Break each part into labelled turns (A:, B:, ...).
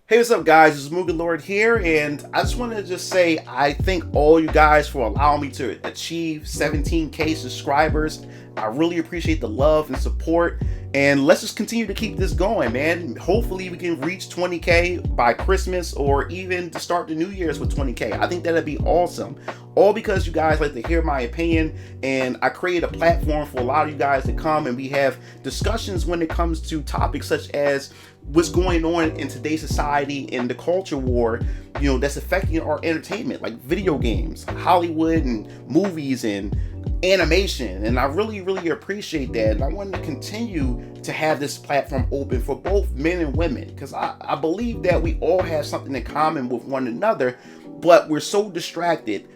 A: Hey, what's up, guys? It's MugenLord here, and I just wanted to just say I thank all you guys for allowing me to achieve 17K subscribers. I really appreciate the love and support, and let's just continue to keep this going, man. Hopefully, we can reach 20K by Christmas, or even to start the New Year's with 20K. I think that'd be awesome. All because you guys like to hear my opinion, and I create a platform for a lot of you guys to come, and we have discussions when it comes to topics such as what's going on in today's society and the culture war, that's affecting our entertainment, like video games, Hollywood, and movies and animation. And I really appreciate that, and I want to continue to have this platform open for both men and women, because I believe that we all have something in common with one another, but we're so distracted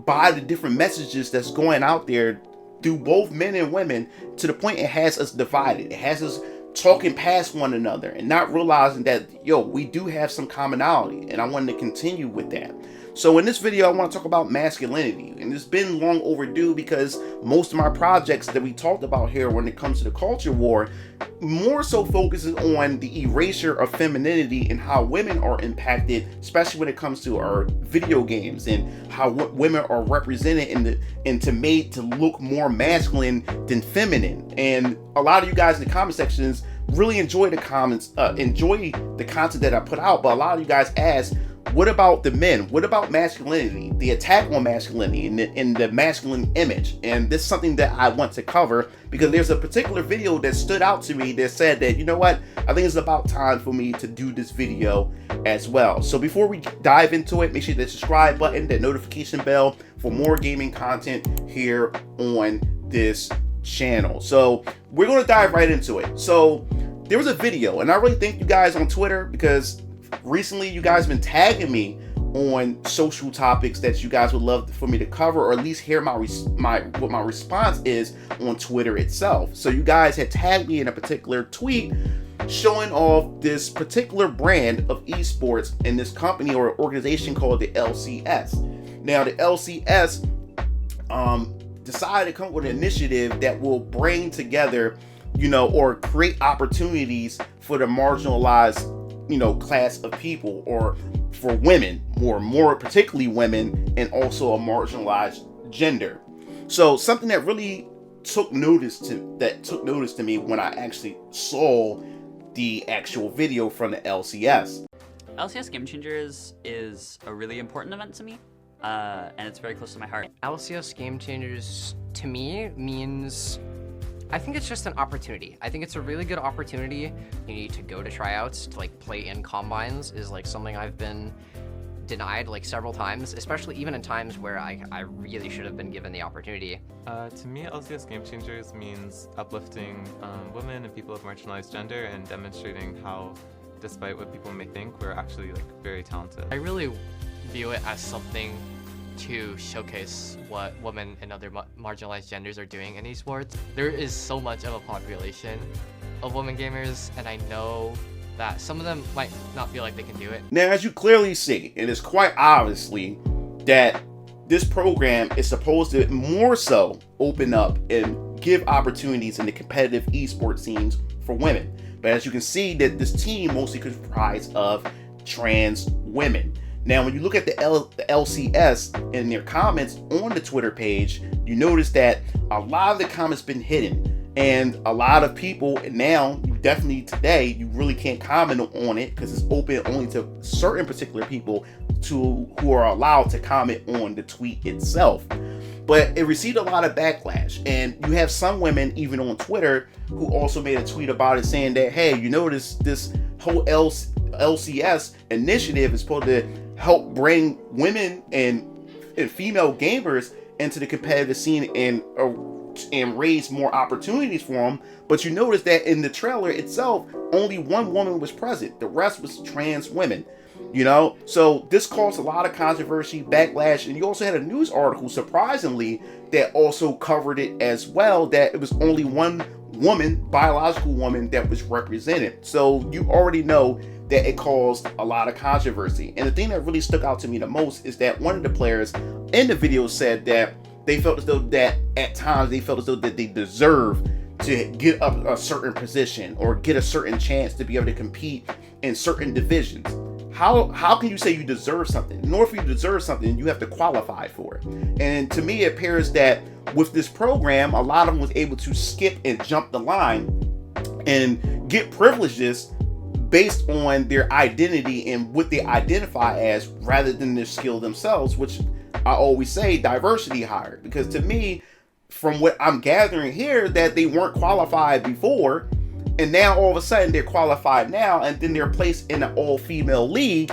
A: by the different messages that's going out there through both men and women, to the point it has us divided. It has us talking past one another and not realizing that, we do have some commonality, and I wanted to continue with that. So in this video, I want to talk about masculinity, and it's been long overdue, because most of my projects that we talked about here when it comes to the culture war more so focuses on the erasure of femininity and how women are impacted, especially when it comes to our video games, and how women are represented and made to look more masculine than feminine. And a lot of you guys in the comment sections really enjoy the comments, enjoy the content that I put out, but a lot of you guys ask, what about the men? What about masculinity? The attack on masculinity and the masculine image. And this is something that I want to cover, because there's a particular video that stood out to me that said that, I think it's about time for me to do this video as well. So before we dive into it, make sure that subscribe button, that notification bell for more gaming content here on this channel. So we're going to dive right into it. So there was a video, and I really thank you guys on Twitter, because recently you guys have been tagging me on social topics that you guys would love for me to cover, or at least hear what my response is on Twitter itself. So you guys had tagged me in a particular tweet showing off this particular brand of esports in this company or organization called the LCS. Now the LCS decided to come up with an initiative that will bring together, or create opportunities for the marginalized class of people, or for women, more particularly women, and also a marginalized gender. So something that really took notice to me when I actually saw the actual video from the LCS.
B: LCS Game Changers is a really important event to me, and it's very close to my heart.
C: LCS Game Changers to me means, I think it's just an opportunity. I think it's a really good opportunity. You need to go to tryouts, to play in combines is something I've been denied several times, especially even in times where I really should have been given the opportunity.
D: To me, LCS Game Changers means uplifting women and people of marginalized gender, and demonstrating how, despite what people may think, we're actually very talented.
E: I really view it as something to showcase what women and other marginalized genders are doing in esports. There is so much of a population of women gamers, and I know that some of them might not feel like they can do it.
A: Now, as you clearly see, and it's quite obviously that this program is supposed to more so open up and give opportunities in the competitive esports scenes for women. But as you can see, that this team mostly comprised of trans women. Now, when you look at the LCS and their comments on the Twitter page, you notice that a lot of the comments been hidden, and a lot of people now, you really can't comment on it, because it's open only to certain particular people who are allowed to comment on the tweet itself. But it received a lot of backlash, and you have some women even on Twitter who also made a tweet about it, saying that, hey, this whole LCS initiative is supposed to help bring women and female gamers into the competitive scene and raise more opportunities for them. But you notice that in the trailer itself, only one woman was present. The rest was trans women. So this caused a lot of controversy, backlash, and you also had a news article, surprisingly, that also covered it as well, that it was only one woman, biological woman, that was represented. So you already know that it caused a lot of controversy. And the thing that really stuck out to me the most is that one of the players in the video said that they felt as though that at times that they deserve to get up a certain position or get a certain chance to be able to compete in certain divisions. How can you say you deserve something? In order for you to deserve something, you have to qualify for it. And to me, it appears that with this program, a lot of them was able to skip and jump the line and get privileges based on their identity and what they identify as rather than their skill themselves, which I always say diversity hired. Because to me, from what I'm gathering here, that they weren't qualified before, and now all of a sudden they're qualified now, and then they're placed in an all-female league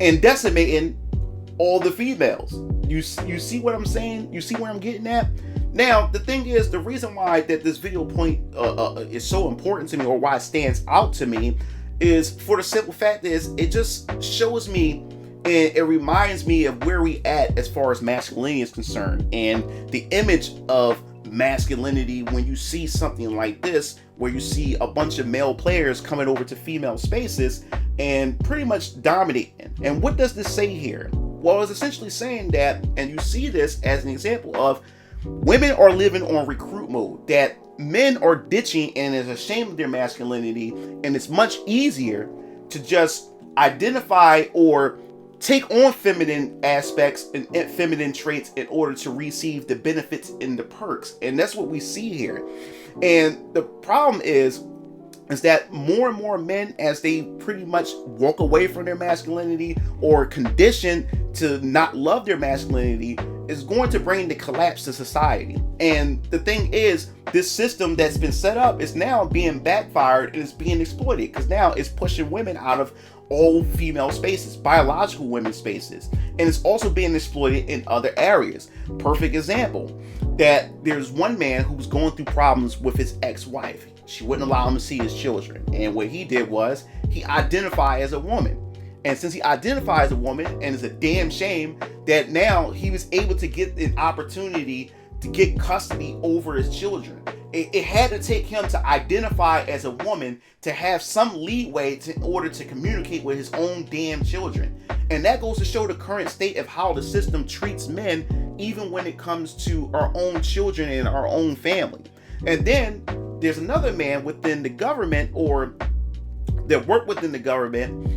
A: and decimating all the females. You see what I'm saying? You see where I'm getting at? Now, the thing is, the reason why that this video point is so important to me, or why it stands out to me, is for the simple fact is it just shows me and it reminds me of where we at as far as masculinity is concerned, and the image of masculinity when you see something like this, where you see a bunch of male players coming over to female spaces and pretty much dominating. And what does this say here? Well, it's essentially saying that, and you see this as an example of women are living on recruit mode, that men are ditching and is ashamed of their masculinity, and it's much easier to just identify or take on feminine aspects and feminine traits in order to receive the benefits and the perks. And that's what we see here. And the problem is that more and more men, as they pretty much walk away from their masculinity or condition to not love their masculinity, is going to bring the collapse to society. And the thing is, this system that's been set up is now being backfired and it's being exploited, because now it's pushing women out of all female spaces, biological women's spaces, and it's also being exploited in other areas. Perfect example, that there's one man who's going through problems with his ex-wife. She wouldn't allow him to see his children, and what he did was he identified as a woman. And since he identifies as a woman, and it's a damn shame that now he was able to get an opportunity to get custody over his children. It had to take him to identify as a woman to have some leeway in order to communicate with his own damn children. And that goes to show the current state of how the system treats men, even when it comes to our own children and our own family. And then there's another man within the government, or that worked within the government,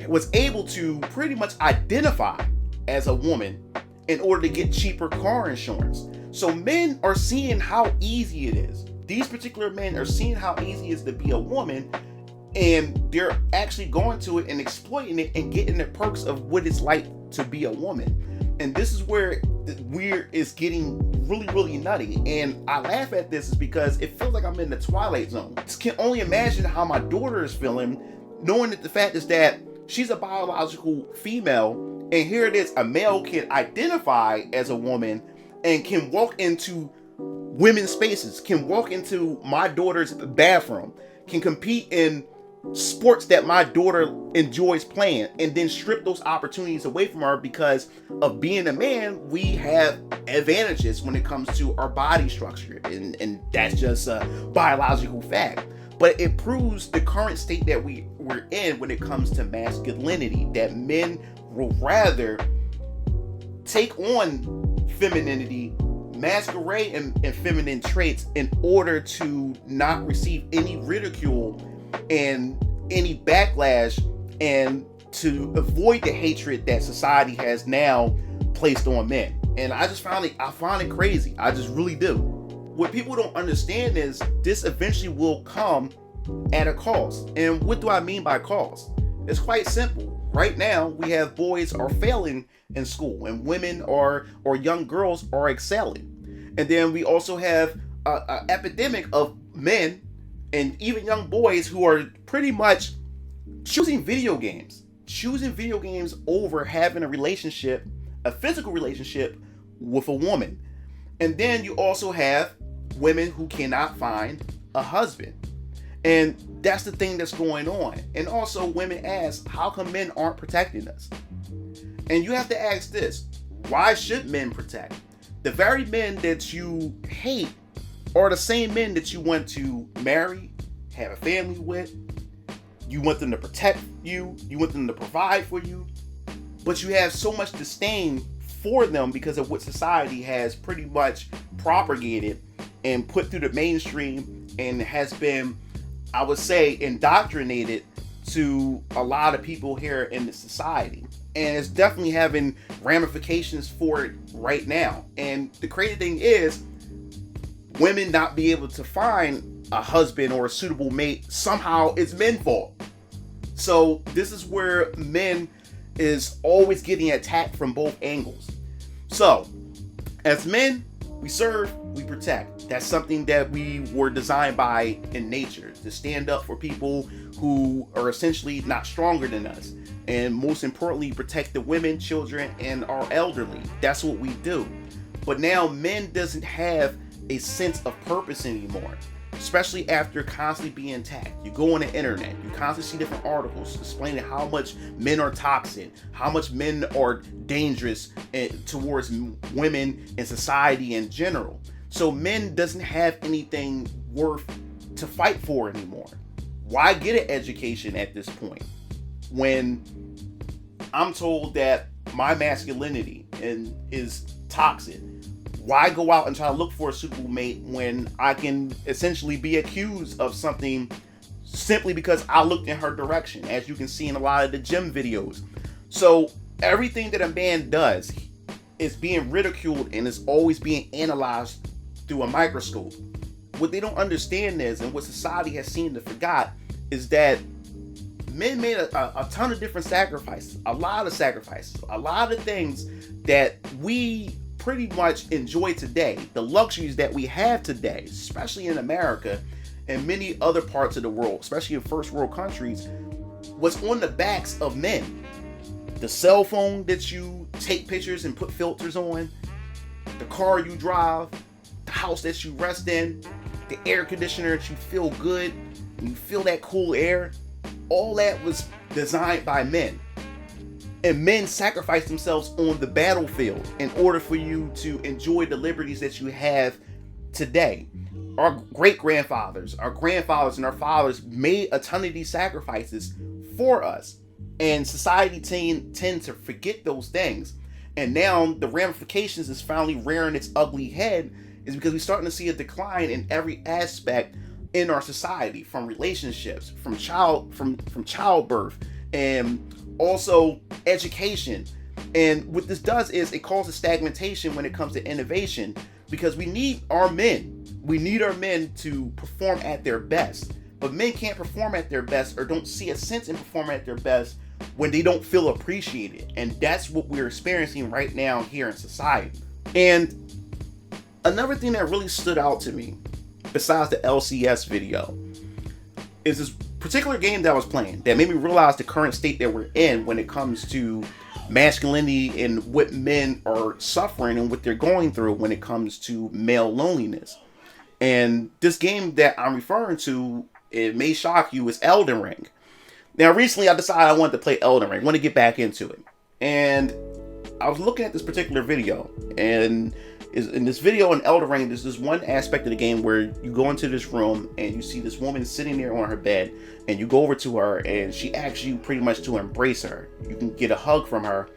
A: was able to pretty much identify as a woman in order to get cheaper car insurance. So men are seeing how easy it is. These particular men are seeing how easy it is to be a woman, and they're actually going to it and exploiting it and getting the perks of what it's like to be a woman. And this is where the weird is getting really, really nutty. And I laugh at this is because it feels like I'm in the Twilight Zone. I can only imagine how my daughter is feeling, knowing that the fact is that she's a biological female, and here it is, a male can identify as a woman and can walk into women's spaces, can walk into my daughter's bathroom, can compete in sports that my daughter enjoys playing, and then strip those opportunities away from her because of being a man. We have advantages when it comes to our body structure, and that's just a biological fact. But it proves the current state that we're in when it comes to masculinity, that men will rather take on femininity, masquerade in feminine traits in order to not receive any ridicule and any backlash, and to avoid the hatred that society has now placed on men. And I find it crazy. I just really do. What people don't understand is this eventually will come at a cost. And what do I mean by cost? It's quite simple. Right now, we have boys are failing in school, and women or young girls are excelling. And then we also have an epidemic of men and even young boys who are pretty much choosing video games over having a relationship, a physical relationship with a woman. And then you also have women who cannot find a husband. And that's the thing that's going on. And also women ask, how come men aren't protecting us? And you have to ask this, why should men protect? The very men that you hate are the same men that you want to marry, have a family with. You want them to protect you. You want them to provide for you. But you have so much disdain for them because of what society has pretty much propagated and put through the mainstream, and has been, I would say, indoctrinated to a lot of people here in the society. And it's definitely having ramifications for it right now. And the crazy thing is, women not be able to find a husband or a suitable mate, somehow it's men's fault. So this is where men is always getting attacked from both angles. So as men, we serve, we protect. That's something that we were designed by in nature, to stand up for people who are essentially not stronger than us. And most importantly, protect the women, children, and our elderly. That's what we do. But now men doesn't have a sense of purpose anymore, especially after constantly being attacked. You go on the internet, you constantly see different articles explaining how much men are toxic, how much men are dangerous towards women and society in general. So men doesn't have anything worth to fight for anymore. Why get an education at this point when I'm told that my masculinity is toxic? Why go out and try to look for a suitable mate when I can essentially be accused of something simply because I looked in her direction, as you can see in a lot of the gym videos? So everything that a man does is being ridiculed and is always being analyzed through a microscope. What they don't understand is, and what society has seemed to forgot, is that men made a ton of different sacrifices, a lot of things that we pretty much enjoy today, the luxuries that we have today, especially in America and many other parts of the world, especially in first world countries, was on the backs of men. The cell phone that you take pictures and put filters on, the car you drive, the house that you rest in, the air conditioner that you feel good, and you feel that cool air, all that was designed by men. And men sacrifice themselves on the battlefield in order for you to enjoy the liberties that you have today. Our great-grandfathers, our grandfathers, and our fathers made a ton of these sacrifices for us. And society tend to forget those things. And now the ramifications is finally rearing its ugly head, is because we're starting to see a decline in every aspect in our society, from relationships, from childbirth, and also education. And what this does is it causes stagnation when it comes to innovation, because we need our men to perform at their best. But men can't perform at their best, or don't see a sense in performing at their best, when they don't feel appreciated. And that's what we're experiencing right now here in society. And another thing that really stood out to me, besides the LCS video, is this particular game that I was playing that made me realize the current state that we're in when it comes to masculinity and what men are suffering and what they're going through when it comes to male loneliness. And this game that I'm referring to, it may shock you, is Elden Ring. Now, recently I decided I wanted to play Elden Ring. I want to get back into it. And I was looking at this particular video, and in this video in Elden Ring, there's this one aspect of the game where you go into this room and you see this woman sitting there on her bed, and you go over to her and she asks you pretty much to embrace her. You can get a hug from her,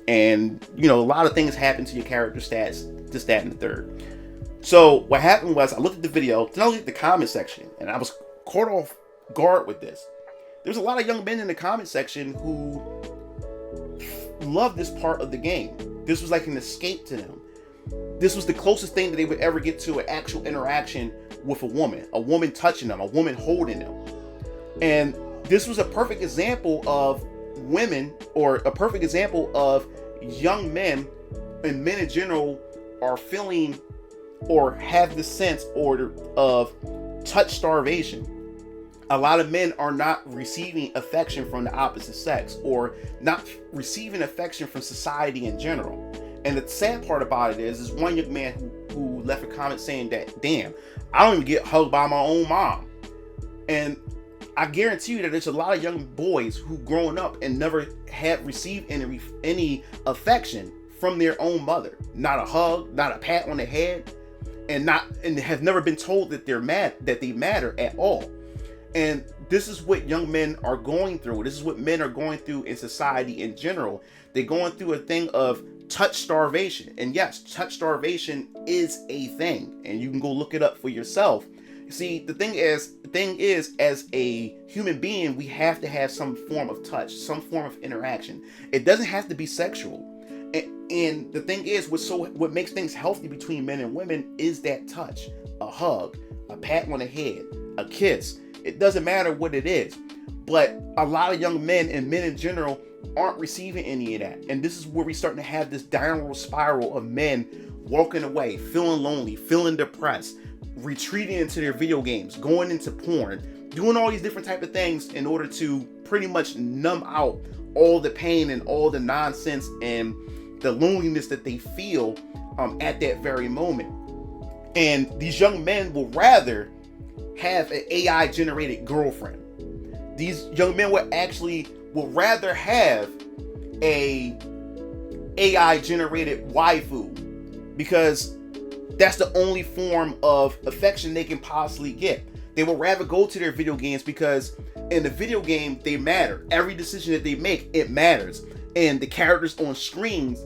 A: and a lot of things happen to your character stats, this, that, and the third. So what happened was, I looked at the video, then I looked at the comment section, and I was caught off guard with this. There's a lot of young men in the comment section who love this part of the game. This was like an escape to them. This was the closest thing that they would ever get to an actual interaction with a woman touching them, a woman holding them. And this was a perfect example of women, or a perfect example of young men, and men in general, are feeling or have the sense of touch starvation. A lot of men are not receiving affection from the opposite sex, or not receiving affection from society in general. And the sad part about it is one young man who left a comment saying that, damn, I don't even get hugged by my own mom. And I guarantee you that there's a lot of young boys who grown up and never had received any affection from their own mother. Not a hug, not a pat on the head, and have never been told that they matter at all. And this is what young men are going through. This is what men are going through in society in general. They're going through a thing of touch starvation. And yes, touch starvation is a thing, and you can go look it up for yourself. See, the thing is, as a human being, we have to have some form of touch, some form of interaction. It doesn't have to be sexual. And the thing is, what makes things healthy between men and women is that touch, a hug, a pat on the head, a kiss. It doesn't matter what it is. But a lot of young men and men in general aren't receiving any of that. And this is where we're starting to have this downward spiral of men walking away, feeling lonely, feeling depressed, retreating into their video games, going into porn, doing all these different type of things in order to pretty much numb out all the pain and all the nonsense and the loneliness that they feel at that very moment. And these young men will rather have an AI generated girlfriend. These young men will rather have a AI generated waifu, because that's the only form of affection they can possibly get. They will rather go to their video games because in the video game, they matter. Every decision that they make, it matters. And the characters on screens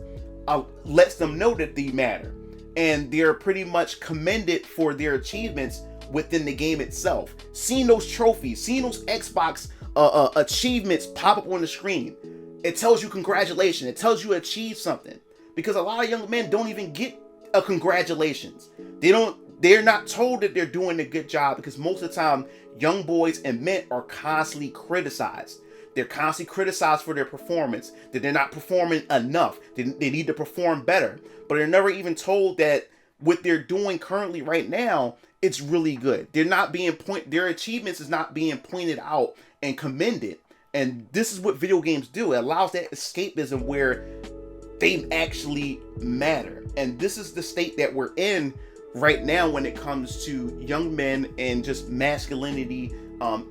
A: lets them know that they matter. And they're pretty much commended for their achievements within the game itself. Seeing those trophies, seeing those Xbox achievements pop up on the screen, it tells you congratulations. It tells you achieved something. Because a lot of young men don't even get a congratulations. They're not told that they're doing a good job, because most of the time young boys and men are constantly criticized. They're constantly criticized for their performance, that they're not performing enough. They need to perform better. But they're never even told that what they're doing currently right now, it's really good. Their achievements is not being pointed out and commended. And this is what video games do. It allows that escapism where they actually matter. And this is the state that we're in right now when it comes to young men and just masculinity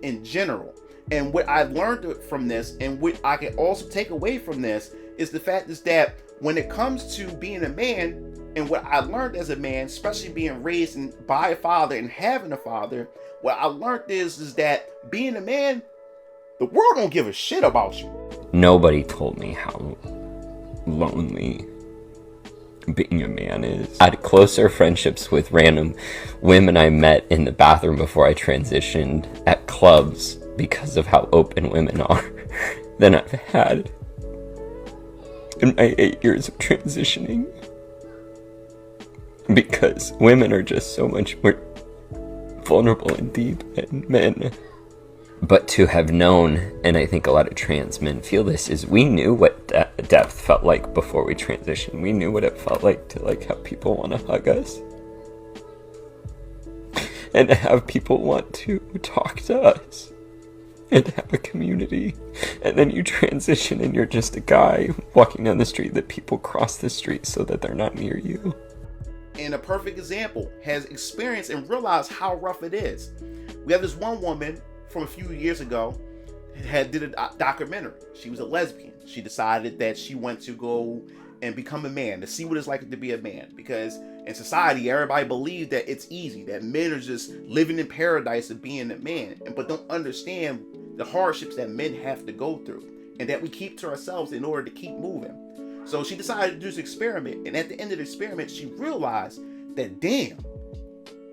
A: in general. And what I've learned from this, and what I can also take away from this, is the fact is that when it comes to being a man, and what I learned as a man, especially being raised by a father and having a father, what I learned is that being a man, the world don't give a shit about you.
F: Nobody told me how lonely being a man is. I had closer friendships with random women I met in the bathroom before I transitioned at clubs because of how open women are than I've had in my 8 years of transitioning. Because women are just so much more vulnerable and deep than men. But to have known, and I think a lot of trans men feel this, is we knew what depth felt like before we transitioned. We knew what it felt like to have people want to hug us. And to have people want to talk to us. And to have a community. And then you transition and you're just a guy walking down the street that people cross the street so that they're not near you.
A: And a perfect example has experienced and realized how rough it is. We have this one woman from a few years ago did a documentary. She was a lesbian. She decided that she went to go and become a man, to see what it's like to be a man, because in society everybody believed that it's easy, that men are just living in paradise of being a man, but don't understand the hardships that men have to go through and that we keep to ourselves in order to keep moving. So she decided to do this experiment, and at the end of the experiment she realized that damn,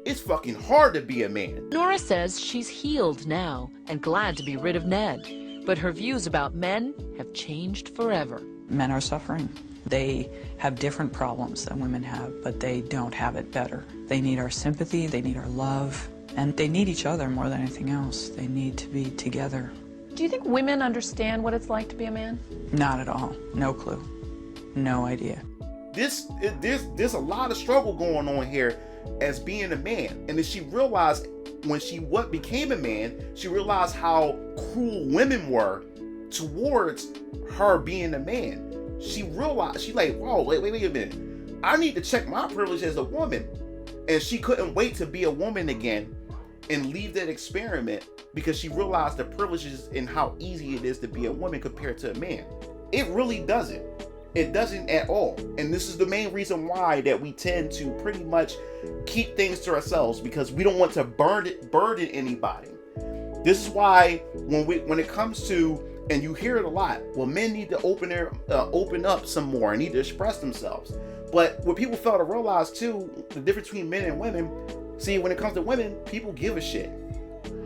A: it's fucking hard to be a man.
G: Nora says she's healed now and glad to be rid of Ned, but her views about men have changed forever.
H: Men are suffering. They have different problems than women have, but they don't have it better. They need our sympathy, they need our love, and they need each other more than anything else. They need to be together.
I: Do you think women understand what it's like to be a man?
H: Not at all. No clue. No idea.
A: There's a lot of struggle going on here as being a man. And then she realized when she became a man, she realized how cruel women were towards her being a man. She realized, whoa, wait a minute. I need to check my privilege as a woman. And she couldn't wait to be a woman again and leave that experiment, because she realized the privileges and how easy it is to be a woman compared to a man. It really doesn't. It doesn't at all. And this is the main reason why that we tend to pretty much keep things to ourselves, because we don't want to burden anybody. This is why when it comes to, and you hear it a lot, well, men need to open up some more and need to express themselves. But what people fail to realize too, the difference between men and women, See, when it comes to women, people give a shit.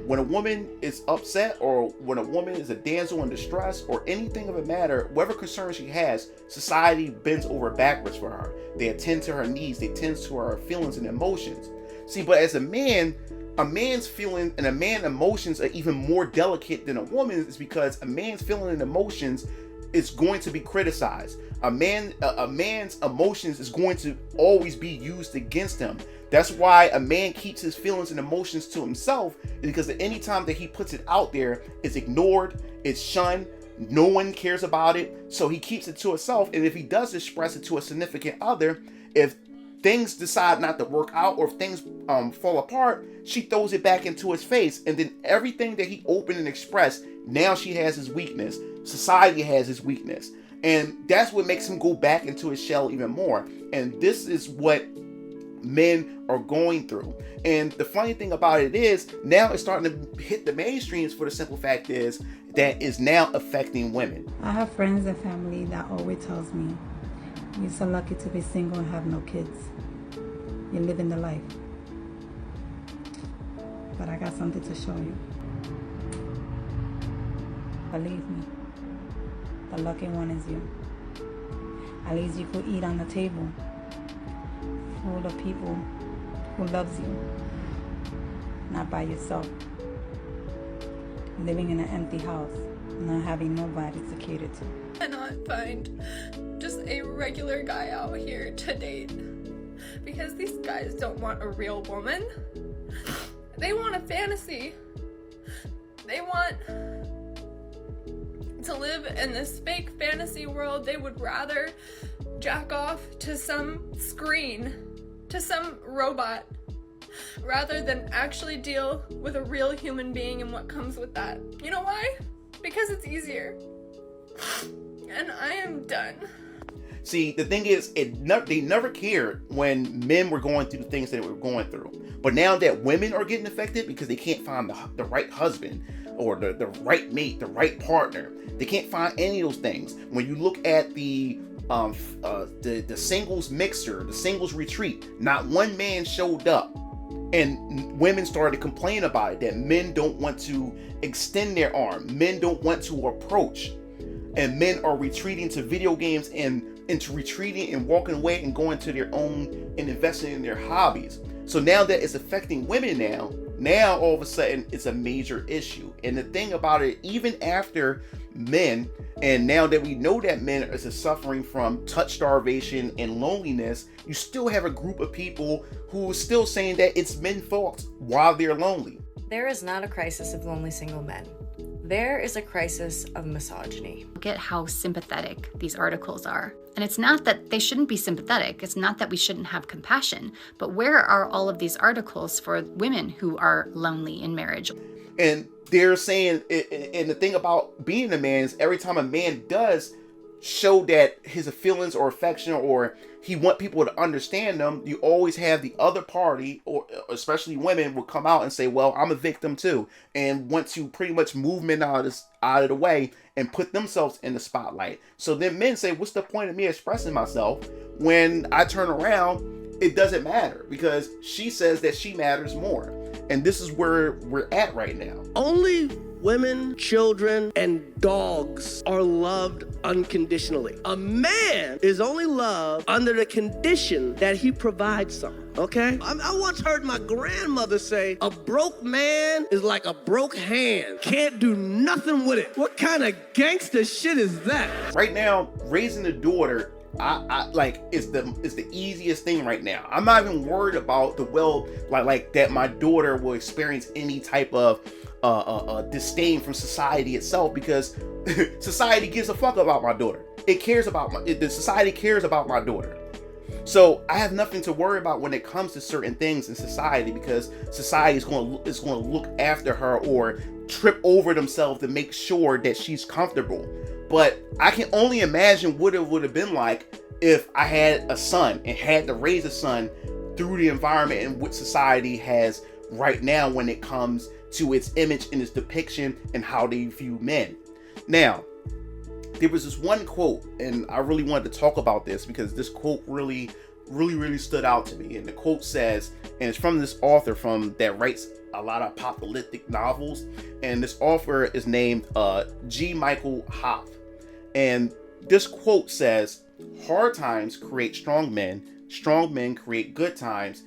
A: When a woman is upset, or when a woman is a damsel in distress, or anything of a matter, whatever concern she has, society bends over backwards for her. They attend to her needs, they attend to her feelings and emotions. See, but as a man's feeling and a man's emotions are even more delicate than a woman's, is because a man's feeling and emotions is going to be criticized. A man's emotions is going to always be used against him. That's why a man keeps his feelings and emotions to himself, because at any time that he puts it out there, it's ignored, it's shunned, no one cares about it, so he keeps it to himself. And if he does express it to a significant other, if things decide not to work out, or if things fall apart, she throws it back into his face, and then everything that he opened and expressed, now she has his weakness. Society has his weakness, and that's what makes him go back into his shell even more. And this is what men are going through. And the funny thing about it is, now it's starting to hit the mainstreams, for the simple fact is that is now affecting women.
J: I have friends and family that always tells me, you're so lucky to be single and have no kids. You're living the life. But I got something to show you. Believe me, the lucky one is you. At least you could eat on the table full of people who loves you, not by yourself. Living in an empty house, not having nobody to cater to.
K: I cannot find just a regular guy out here to date, because these guys don't want a real woman. They want a fantasy. They want to live in this fake fantasy world. They would rather jack off to some screen, to some robot, rather than actually deal with a real human being and what comes with that. You know why? Because it's easier. And I am done.
A: See, the thing is, they never cared when men were going through the things that they were going through. But now that women are getting affected because they can't find the right husband, or the right mate, the right partner, they can't find any of those things. When you look at the singles mixer, the singles retreat, not one man showed up. And women started to complain about it, that men don't want to extend their arm, men don't want to approach, and men are retreating to video games and into retreating and walking away and going to their own and investing in their hobbies. So now that it's affecting women now all of a sudden it's a major issue. And the thing about it, even after men, and now that we know that men are suffering from touch starvation and loneliness, you still have a group of people who are still saying that it's men's fault while they're lonely.
L: There is not a crisis of lonely single men. There is a crisis of misogyny.
M: Look at how sympathetic these articles are. And it's not that they shouldn't be sympathetic. It's not that we shouldn't have compassion. But where are all of these articles for women who are lonely in marriage?
A: And they're saying, and the thing about being a man is every time a man does show that his feelings or affection, or he want people to understand them, you always have the other party, or especially women, will come out and say, well, I'm a victim too, and want to pretty much move men out of the way and put themselves in the spotlight. So then men say, what's the point of me expressing myself when I turn around? It doesn't matter, because she says that she matters more. And this is where we're at right now.
N: Only women, children, and dogs are loved unconditionally. A man is only loved under the condition that he provides something, okay? I once heard my grandmother say, a broke man is like a broke hand. Can't do nothing with it. What kind of gangster shit is that?
A: Right now, raising a daughter, I like, it's the easiest thing right now. I'm not even worried about like that my daughter will experience any type of disdain from society itself, because society gives a fuck about my daughter. The society cares about my daughter. So I have nothing to worry about when it comes to certain things in society, because society is going to look after her or trip over themselves to make sure that she's comfortable. But I can only imagine what it would have been like if I had a son and had to raise a son through the environment in which society has right now when it comes to its image and its depiction and how they view men. Now, there was this one quote, and I really wanted to talk about this because this quote really really stood out to me. And the quote says, and it's from this author that writes a lot of apocalyptic novels, and this author is named G. Michael Hoff. And this quote says, hard times create strong men create good times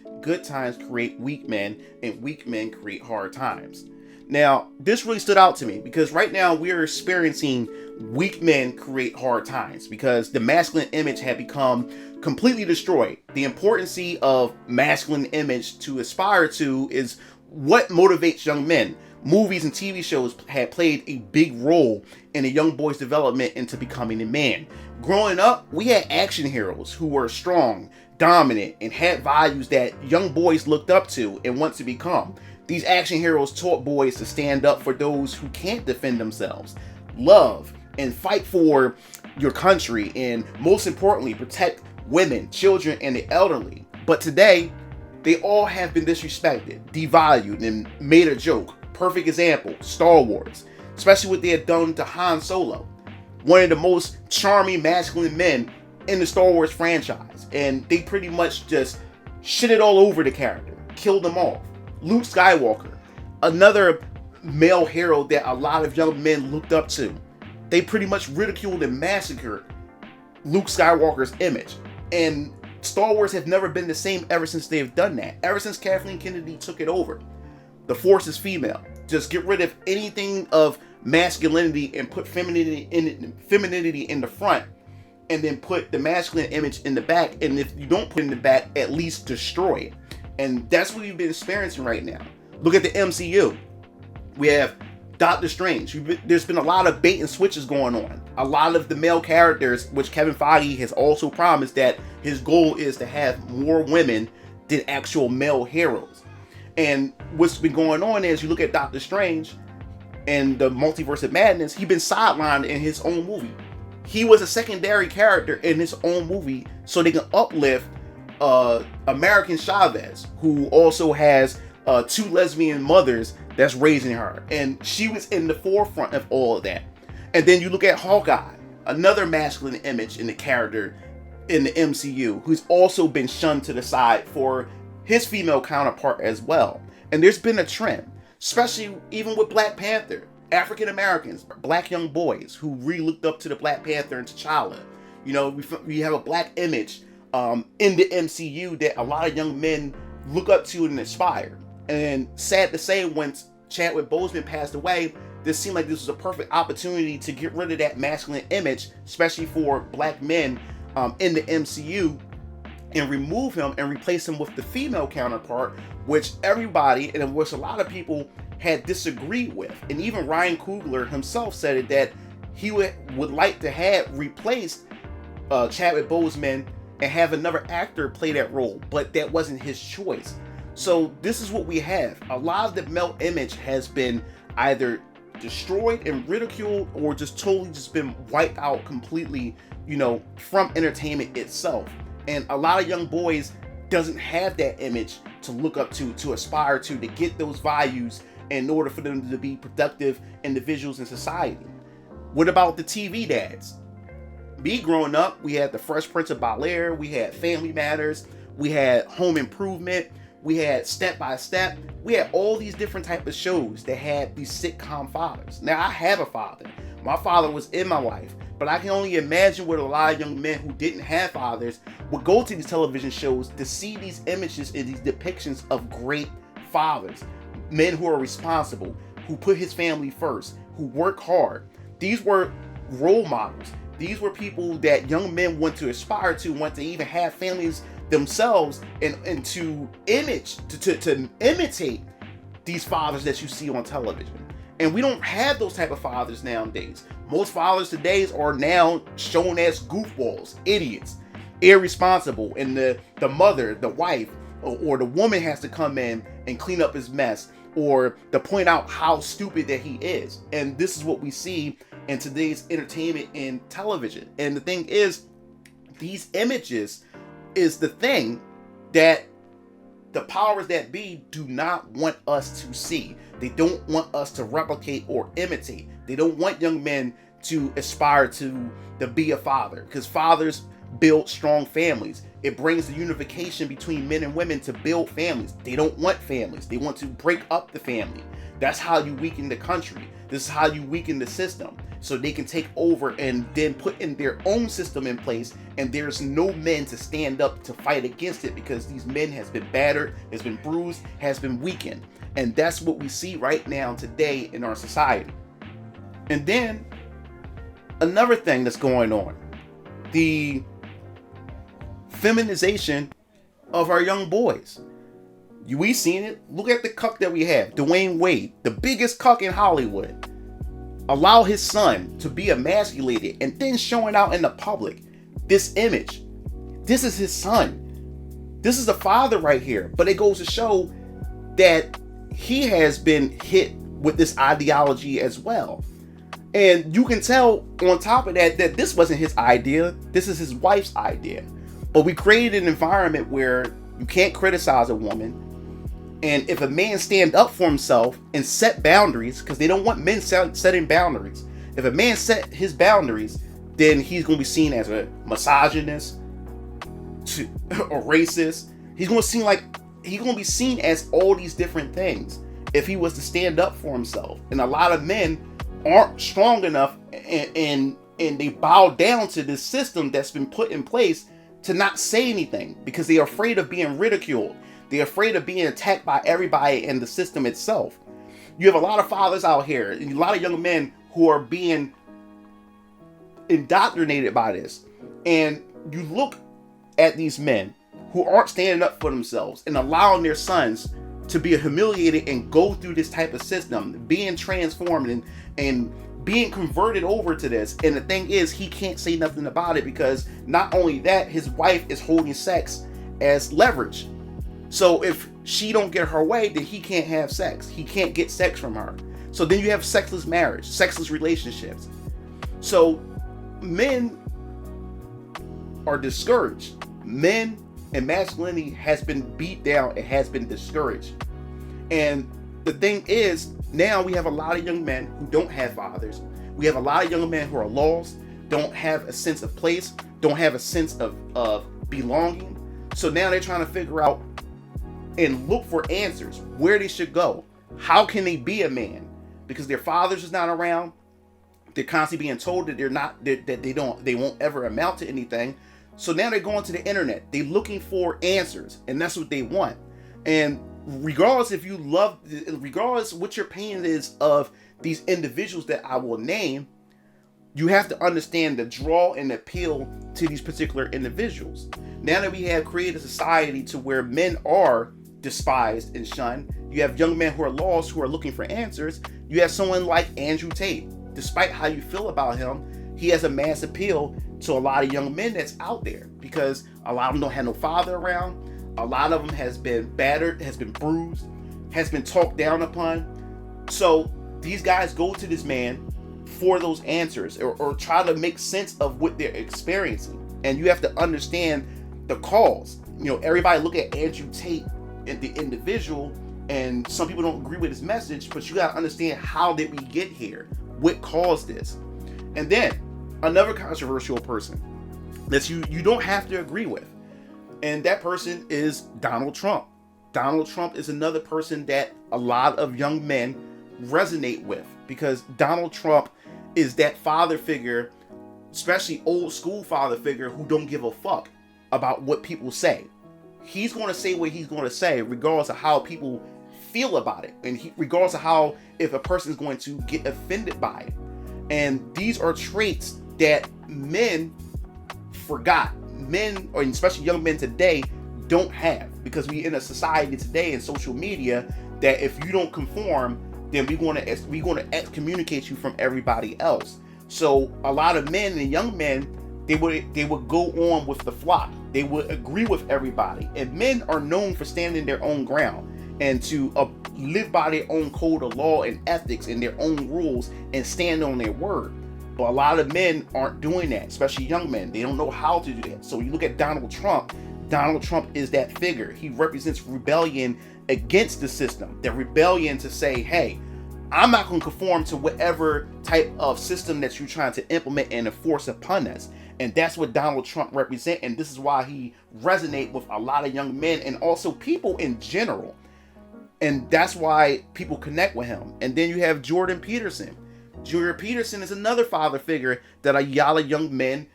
A: create weak men, and weak men create hard times. Now, this really stood out to me because right now we are experiencing weak men create hard times because the masculine image had become completely destroyed. The importance of masculine image to aspire to is what motivates young men. Movies and TV shows had played a big role in a young boy's development into becoming a man. Growing up, we had action heroes who were strong, dominant, and had values that young boys looked up to and want to become. These action heroes taught boys to stand up for those who can't defend themselves, love and fight for your country, and most importantly, protect women, children, and the elderly. But today, they all have been disrespected, devalued, and made a joke. Perfect example, Star Wars, especially what they had done to Han Solo, one of the most charming masculine men in the Star Wars franchise, and they pretty much just shitted all over the character, killed him off. Luke Skywalker, another male hero that a lot of young men looked up to. They pretty much ridiculed and massacred Luke Skywalker's image. And Star Wars have never been the same ever since they've done that. Ever since Kathleen Kennedy took it over. The Force is female. Just get rid of anything of masculinity and put femininity in the front, and then put the masculine image in the back. And if you don't put it in the back, at least destroy it. And that's what we've been experiencing right now. Look at the MCU. We have Doctor Strange. There's been a lot of bait and switches going on. A lot of the male characters, which Kevin Feige has also promised that his goal is to have more women than actual male heroes. And what's been going on is you look at Doctor Strange and the Multiverse of Madness, he's been sidelined in his own movie. He was a secondary character in his own movie so they can uplift American Chavez, who also has 2 lesbian mothers that's raising her, and she was in the forefront of all of that. And then you look at Hawkeye, another masculine image in the character in the MCU, who's also been shunned to the side for his female counterpart as well. And there's been a trend, especially even with Black Panther. African Americans, black young boys who really looked up to the Black Panther and T'Challa. You know, we have a black image in the MCU that a lot of young men look up to and aspire. And sad to say, when Chadwick Boseman passed away, this seemed like this was a perfect opportunity to get rid of that masculine image, especially for black men in the MCU, and remove him and replace him with the female counterpart, which everybody, and which a lot of people had disagreed with. And even Ryan Coogler himself said it, that he would like to have replaced Chadwick Boseman and have another actor play that role, but that wasn't his choice. So this is what we have. A lot of the male image has been either destroyed and ridiculed, or just totally just been wiped out completely, you know, from entertainment itself. And a lot of young boys doesn't have that image to look up to aspire to get those values in order for them to be productive individuals in society. What about the TV dads? Me growing up, we had the Fresh Prince of Bel-Air, we had Family Matters, we had Home Improvement, we had Step by Step. We had all these different type of shows that had these sitcom fathers. Now, I have a father. My father was in my life, but I can only imagine what a lot of young men who didn't have fathers would go to these television shows to see these images and these depictions of great fathers, men who are responsible, who put his family first, who work hard. These were role models. These were people that young men want to aspire to, want to even have families themselves, and to imitate these fathers that you see on television. And we don't have those type of fathers nowadays. Most fathers today are now shown as goofballs, idiots, irresponsible, and the mother, the wife, or the woman has to come in and clean up his mess, or to point out how stupid that he is. And this is what we see in today's entertainment and television. And the thing is, these images is the thing that the powers that be do not want us to see. They don't want us to replicate or imitate. They don't want young men to aspire to be a father, because fathers build strong families. It brings the unification between men and women to build families. They don't want families. They want to break up the family. That's how you weaken the country. This is how you weaken the system. So they can take over and then put in their own system in place, and there's no men to stand up to fight against it, because these men has been battered, has been bruised, has been weakened. And that's what we see right now today in our society. And then another thing that's going on, the feminization of our young boys. We seen it. Look at the cuck that we have, Dwayne Wade, the biggest cuck in Hollywood. Allow his son to be emasculated and then showing out in the public this image. This is his son. This is the father right here. But it goes to show that he has been hit with this ideology as well. And you can tell on top of that this wasn't his idea. This is his wife's idea. But we created an environment where you can't criticize a woman. And if a man stand up for himself and set boundaries, because they don't want men setting boundaries. If a man set his boundaries, then he's going to be seen as a misogynist, a racist. He's going to be seen as all these different things if he was to stand up for himself. And a lot of men aren't strong enough, and they bow down to this system that's been put in place to not say anything because they're afraid of being ridiculed. They're afraid of being attacked by everybody in the system itself. You have a lot of fathers out here, and a lot of young men who are being indoctrinated by this. And you look at these men who aren't standing up for themselves and allowing their sons to be humiliated and go through this type of system, being transformed and being converted over to this. And the thing is, he can't say nothing about it, because not only that, his wife is holding sex as leverage. So if she don't get her way, then he can't have sex. He can't get sex from her. So then you have sexless marriage, sexless relationships. So men are discouraged. Men and masculinity has been beat down. It has been discouraged. And the thing is, now we have a lot of young men who don't have fathers. We have a lot of young men who are lost, don't have a sense of place, don't have a sense of belonging. So now they're trying to figure out and look for answers where they should go. How can they be a man? Because their fathers is not around. They're constantly being told that they won't ever amount to anything. So now they're going to the internet. They're looking for answers, and that's what they want. And regardless what your opinion is of these individuals that I will name, you have to understand the draw and appeal to these particular individuals. Now that we have created a society to where men are despised and shunned, you have young men who are lost, who are looking for answers. You have someone like Andrew Tate. Despite how you feel about him, he has a mass appeal to a lot of young men that's out there, because a lot of them don't have no father around. A lot of them has been battered, has been bruised, has been talked down upon. So these guys go to this man for those answers, or try to make sense of what they're experiencing. And you have to understand the cause. You know, everybody look at Andrew Tate and the individual, and some people don't agree with his message, but you got to understand, how did we get here? What caused this? And then another controversial person that you don't have to agree with, and that person is Donald Trump. Donald Trump is another person that a lot of young men resonate with, because Donald Trump is that father figure, especially old school father figure, who don't give a fuck about what people say. He's going to say what he's going to say, regardless of how people feel about it, and regardless of how, if a person is going to get offended by it. And these are traits that men forgot. Men, or especially young men today, don't have, because we in a society today in social media that if you don't conform, then we're going to excommunicate you from everybody else. So a lot of men and young men, they would go on with the flock. They would agree with everybody. And men are known for standing their own ground and to live by their own code of law and ethics and their own rules and stand on their word. But a lot of men aren't doing that, especially young men. They don't know how to do that. So you look at Donald Trump. Donald Trump is that figure. He represents rebellion against the system. The rebellion to say, hey, I'm not going to conform to whatever type of system that you're trying to implement and enforce upon us. And that's what Donald Trump represents. And this is why he resonates with a lot of young men and also people in general. And that's why people connect with him. And then you have Jordan Peterson. Jordan Peterson is another father figure that a lot of young men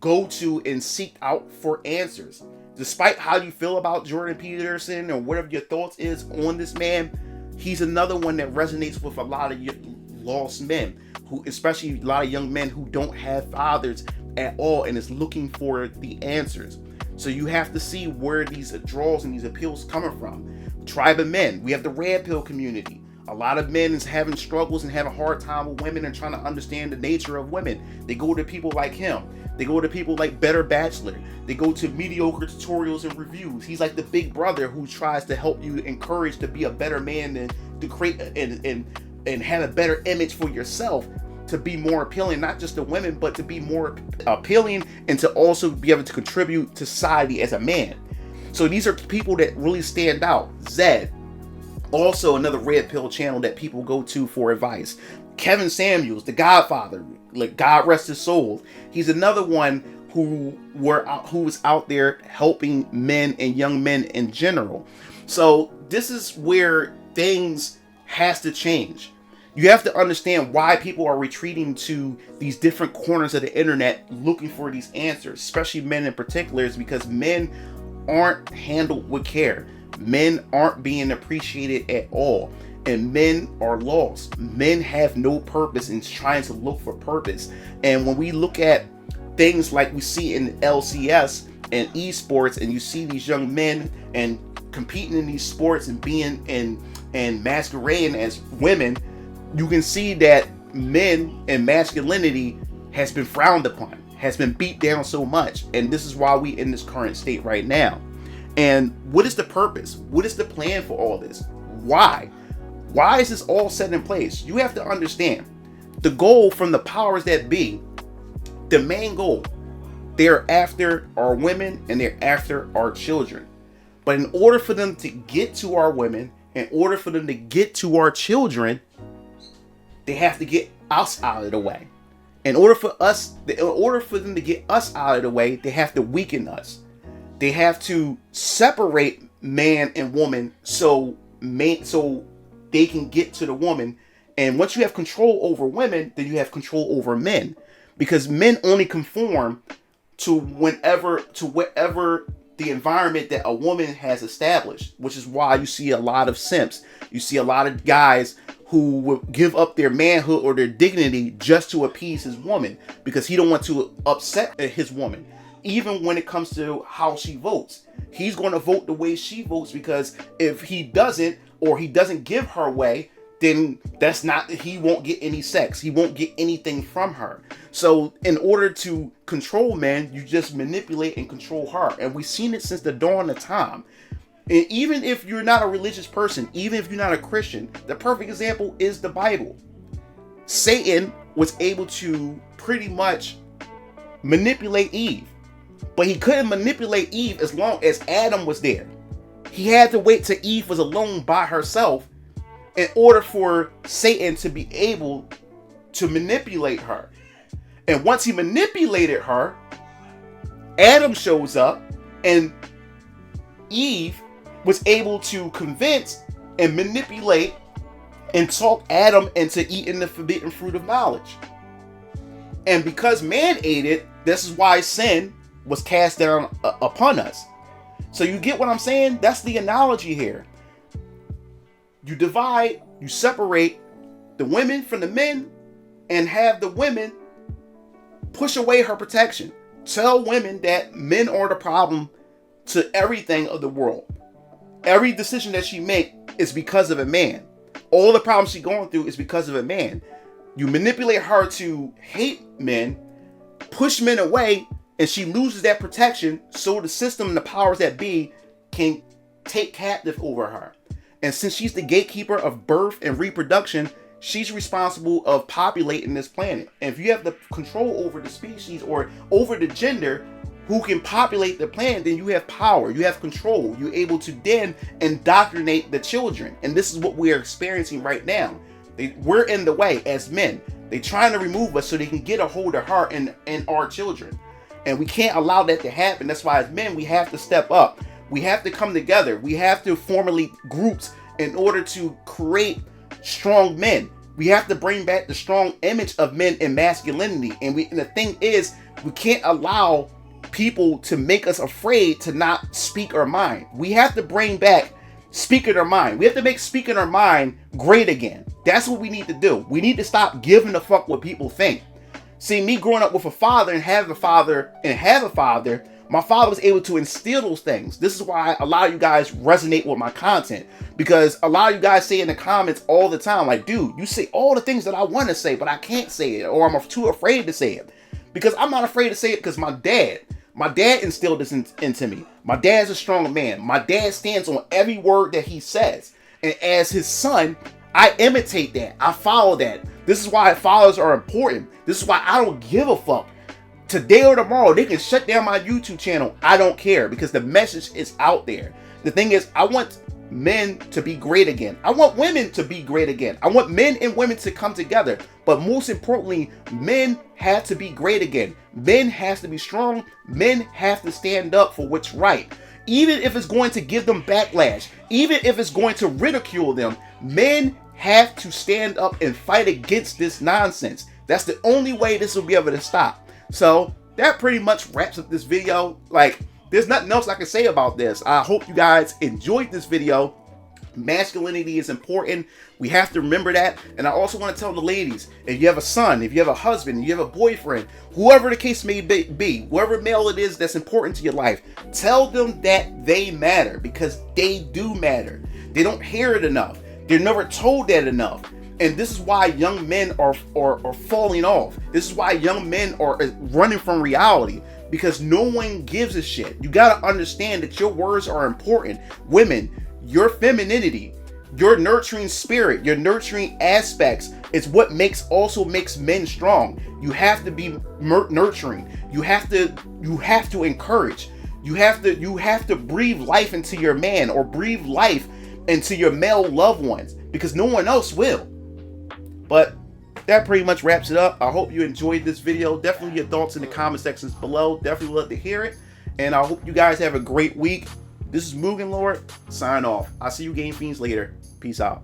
A: go to and seek out for answers. Despite how you feel about Jordan Peterson or whatever your thoughts is on this man, he's another one that resonates with a lot of lost men, who, especially a lot of young men who don't have fathers at all and is looking for the answers. So you have to see where these draws and these appeals coming from. Tribe of men, we have the Redpill community. A lot of men is having struggles and having a hard time with women and trying to understand the nature of women. They go to people like him. They go to people like Better Bachelor. They go to mediocre tutorials and reviews. He's like the big brother who tries to help you encourage to be a better man and to create and have a better image for yourself, to be more appealing, not just to women, but to be more appealing and to also be able to contribute to society as a man. So these are people that really stand out. Zed, also another Red Pill channel that people go to for advice. Kevin Samuels, the Godfather, like God rest his soul. He's another one who was out there helping men and young men in general. So this is where things has to change. You have to understand why people are retreating to these different corners of the internet looking for these answers, especially men in particular, is because men aren't handled with care. Men aren't being appreciated at all. And men are lost. Men have no purpose and trying to look for purpose. And when we look at things like we see in LCS and esports, and you see these young men and competing in these sports and being and masquerading as women, you can see that men and masculinity has been frowned upon, has been beat down so much. And this is why we in this current state right now. And what is the purpose? What is the plan for all this? Why? Why is this all set in place? You have to understand the goal from the powers that be, the main goal, they're after our women and they're after our children. But in order for them to get to our women, in order for them to get to our children, they have to get us out of the way. In order for them to get us out of the way, they have to weaken us. They have to separate man and woman so they can get to the woman. And once you have control over women, then you have control over men, because men only conform to whatever the environment that a woman has established, which is why you see a lot of simps. You see a lot of guys who will give up their manhood or their dignity just to appease his woman, because he don't want to upset his woman. Even when it comes to how she votes, he's going to vote the way she votes, because if he doesn't, or he doesn't give her way, then he won't get any sex. He won't get anything from her. So in order to control men, you just manipulate and control her. And we've seen it since the dawn of time. And even if you're not a religious person, even if you're not a Christian, the perfect example is the Bible. Satan was able to pretty much manipulate Eve, but he couldn't manipulate Eve as long as Adam was there. He had to wait till Eve was alone by herself in order for Satan to be able to manipulate her. And once he manipulated her, Adam shows up, and Eve was able to convince and manipulate and talk Adam into eating the forbidden fruit of knowledge. And because man ate it, this is why sin was cast down upon us. So you get what I'm saying? That's the analogy here. You divide, you separate the women from the men, and have the women push away her protection. Tell women that men are the problem to everything of the world. Every decision that she makes is because of a man. All the problems she's going through is because of a man. You manipulate her to hate men, push men away, and she loses that protection, so the system and the powers that be can take captive over her. And since she's the gatekeeper of birth and reproduction, she's responsible of populating this planet. And if you have the control over the species or over the gender who can populate the planet, then you have power, you have control, you're able to then indoctrinate the children. And this is what we are experiencing right now. We're in the way as men. They're trying to remove us so they can get a hold of her and our children. And we can't allow that to happen. That's why as men, we have to step up. We have to come together. We have to formulate groups in order to create strong men. We have to bring back the strong image of men and masculinity. And the thing is, we can't allow people to make us afraid to not speak our mind. We have to bring back speaking our mind. We have to make speaking our mind great again. That's what we need to do. We need to stop giving a fuck what people think. See, me growing up with a father and have a father, my father was able to instill those things. This is why a lot of you guys resonate with my content, because a lot of you guys say in the comments all the time, like, dude, you say all the things that I want to say, but I can't say it, or I'm too afraid to say it. Because I'm not afraid to say it because my dad instilled this into me. My dad's a strong man. My dad stands on every word that he says. And as his son, I imitate that. I follow that. This is why fathers are important. This is why I don't give a fuck. Today or tomorrow, they can shut down my YouTube channel. I don't care, because the message is out there. The thing is, I want men to be great again. I want women to be great again. I want men and women to come together. But most importantly, men have to be great again. Men have to be strong. Men have to stand up for what's right. Even if it's going to give them backlash, even if it's going to ridicule them, men have to stand up and fight against this nonsense. That's the only way this will be able to stop. So that pretty much wraps up this video. Like, there's nothing else I can say about this. I hope you guys enjoyed this video. Masculinity is important. We have to remember that. And I also want to tell the ladies, if you have a son, if you have a husband, if you have a boyfriend, whoever the case may be, whoever male it is that's important to your life, tell them that they matter, because they do matter. They don't hear it enough. They're never told that enough. And this is why young men are falling off. This is why young men are running from reality, because no one gives a shit. You got to understand that your words are important. Women, your femininity, your nurturing spirit, your nurturing aspects is what also makes men strong. You have to be nurturing. You have to encourage. You have to breathe life into your man, or breathe life into your male loved ones, because no one else will. But that pretty much wraps it up. I hope you enjoyed this video. Definitely your thoughts in the comment sections below. Definitely love to hear it. And I hope you guys have a great week. This is MugenLord, sign off. I'll see you Game Fiends later. Peace out.